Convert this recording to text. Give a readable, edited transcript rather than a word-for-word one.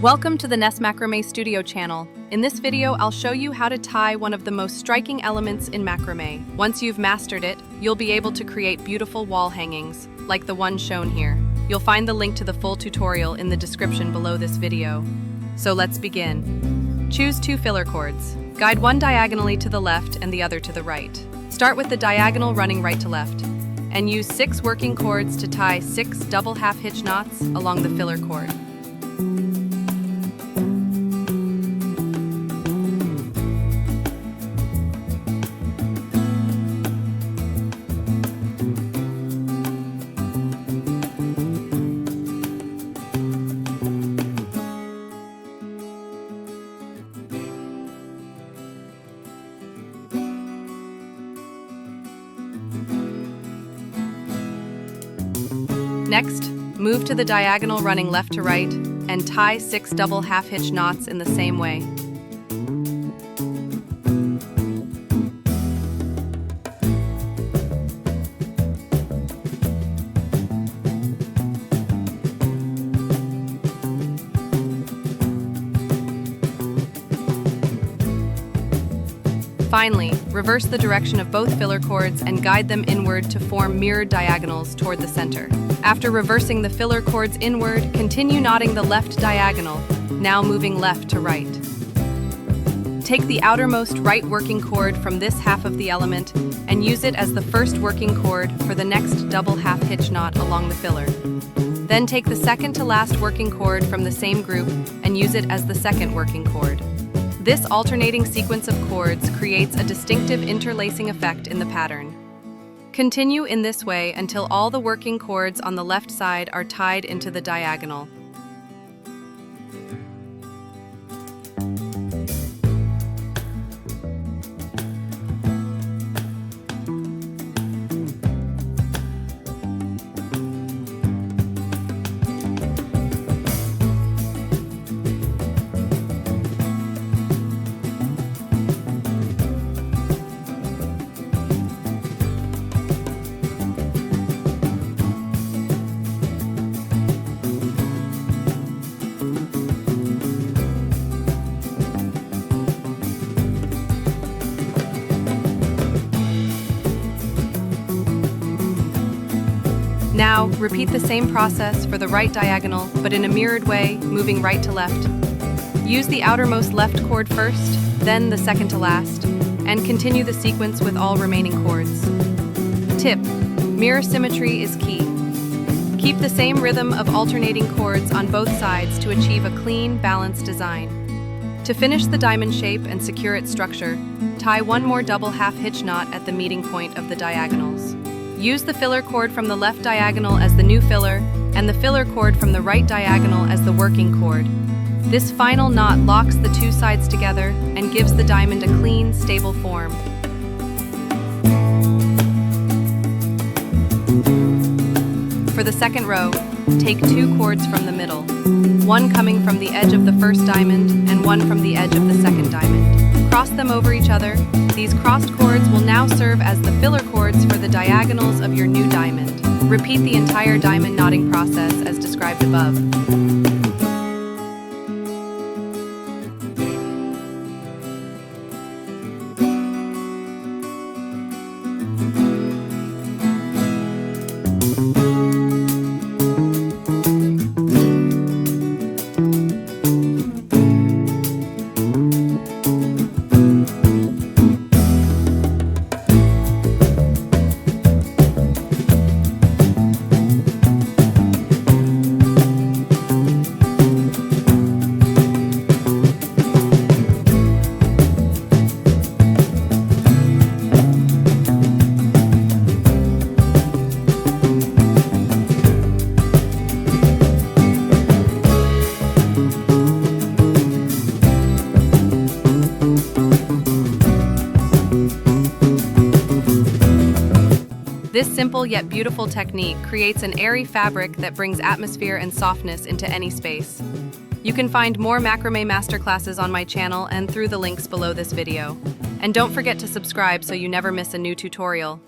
Welcome to the Nest Macrame Studio channel. In this video, I'll show you how to tie one of the most striking elements in macrame. Once you've mastered it, you'll be able to create beautiful wall hangings, like the one shown here. You'll find the link to the full tutorial in the description below this video. So let's begin. Choose 2 filler cords. Guide one diagonally to the left and the other to the right. Start with the diagonal running right to left, and use 6 working cords to tie 6 double half hitch knots along the filler cord. Next, move to the diagonal running left to right and tie 6 double half hitch knots in the same way. Finally, reverse the direction of both filler cords and guide them inward to form mirrored diagonals toward the center. After reversing the filler cords inward, continue knotting the left diagonal, now moving left to right. Take the outermost right working cord from this half of the element and use it as the first working cord for the next double half hitch knot along the filler. Then take the second to last working cord from the same group and use it as the second working cord. This alternating sequence of cords creates a distinctive interlacing effect in the pattern. Continue in this way until all the working cords on the left side are tied into the diagonal. Now, repeat the same process for the right diagonal, but in a mirrored way, moving right to left. Use the outermost left cord first, then the second to last, and continue the sequence with all remaining cords. Tip: mirror symmetry is key. Keep the same rhythm of alternating cords on both sides to achieve a clean, balanced design. To finish the diamond shape and secure its structure, tie one more double half hitch knot at the meeting point of the diagonals. Use the filler cord from the left diagonal as the new filler, and the filler cord from the right diagonal as the working cord. This final knot locks the 2 sides together and gives the diamond a clean, stable form. For the second row, take 2 cords from the middle, one coming from the edge of the first diamond and one from the edge of the second diamond. Cross them over each other. These crossed cords will now serve as the filler cords for the diagonals of your new diamond. Repeat the entire diamond knotting process as described above. This simple yet beautiful technique creates an airy fabric that brings atmosphere and softness into any space. You can find more macrame masterclasses on my channel and through the links below this video. And don't forget to subscribe so you never miss a new tutorial.